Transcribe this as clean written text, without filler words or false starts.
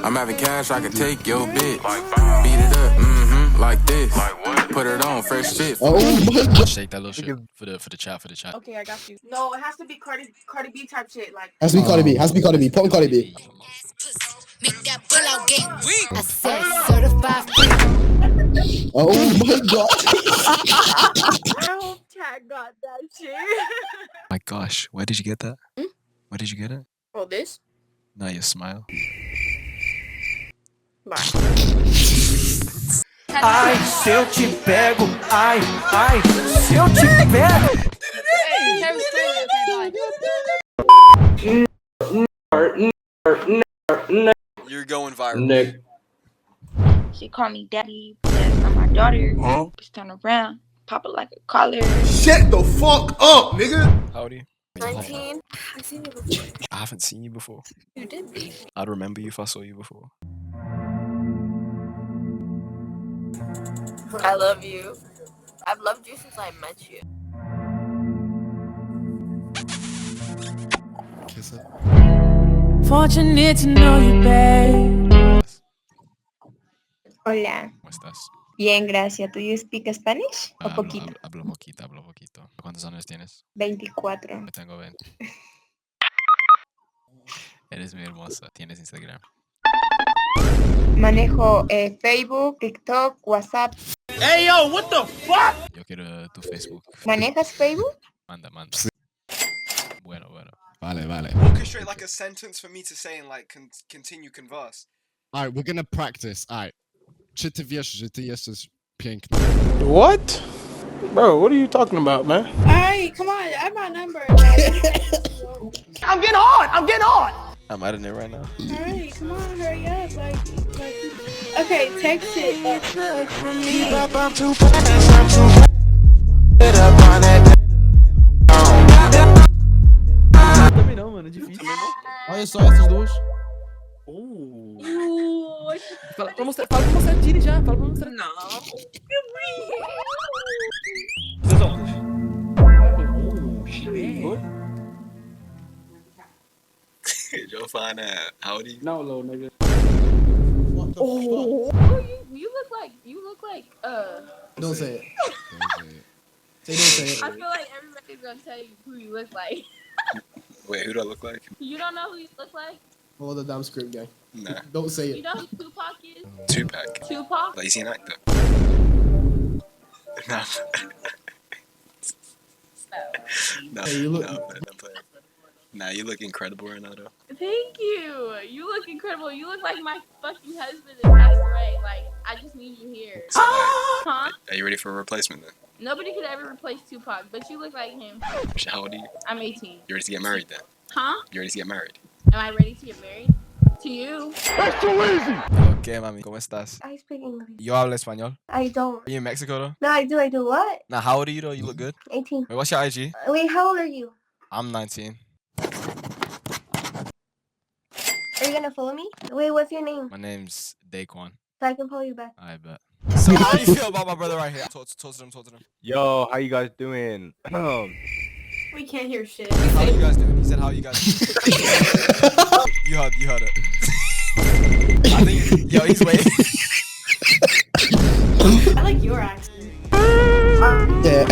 I'm having cash, I can take your bitch. Beat it up, like this. Put it on, fresh shit. Oh my god. Shake that little shit for the chat. Okay, I got you. No, it has to be Cardi B type shit. Like Has to be Cardi B. Has to be Cardi B. Put on Cardi B. Make that pull out game weak. I said certified. Oh my god. I hope chat got that shit. My gosh, where did you get that? Where did you get it? Oh, this? No, your smile. Bye. Ai, se eu te pego, ai, se eu te pego. You're going viral. Nick. She called me daddy, that's not my daughter. Just turn around, pop it like a collar. Shut the fuck up, nigga. How old are you? 19. I've seen you before. I haven't seen you before. You did. I'd remember you if I saw you before. I love you. I've loved you since I met you. Kiss it. Fortunate to know you, babe. Hola. ¿Cómo estás? Bien, gracias. ¿Do you speak Spanish? ¿O poquito? Hablo poquito. ¿Cuántos años tienes? 24. Yo tengo 20. Eres muy hermosa. ¿Tienes Instagram? Manejo Facebook, TikTok, WhatsApp. Hey yo, what the fuck? Yo quiero tu Facebook. ¿Manejas Facebook? Manda. Bueno. Vale. Orchestrate like a sentence for me to say and like continue converse. Alright, we're gonna practice. Alright. Czy ty wiesz, że ty jesteś piękny? What? Bro, what are you talking about, man? Alright, come on. I have my number. I'm getting on. I'm adding it right now. Alright, come on. Hurry up. Like. Okay, text it. Também não, mano, é difícil. Olha só essas duas. Fala pra mostrar a Dini já, fala pra mostrar. Não. Seus óculos. You'll find out. How old are you? Não, low, nigga. What the fuck? You look like Don't say it. Don't say it. I feel like everybody's gonna tell you who you look like. Wait, who do I look like? You don't know who you look like? Oh, the damn script guy. Nah. Don't say You it. know who Tupac is? Tupac. Tupac? Like, is he an actor? No. No, Hey, you look- no, man, I'm playing. Nah, you look incredible right now, though. Thank you. You look incredible. You look like my fucking husband that passed away. Like, I just need you here. Huh? Are you ready for a replacement then? Nobody could ever replace Tupac, but you look like him. How old are you? I'm 18. You ready to get married then? Huh? You ready to get married? Am I ready to get married? To you? Okay, mami, ¿cómo estás? I speak English. Yo hablo español. I don't. Are you in Mexico though? No, I do. What? Nah, how old are you though? You look good. 18. Wait, what's your IG? Wait, how old are you? I'm 19. Are you gonna follow me? Wait, what's your name? My name's Daquan. So I can follow you back. I bet. So how do you feel about my brother right here? Talk to them. Yo, how you guys doing? We can't hear shit. How you guys doing? He said, how you guys doing? you heard it. I think, yo, he's waiting. I like your accent. Yeah.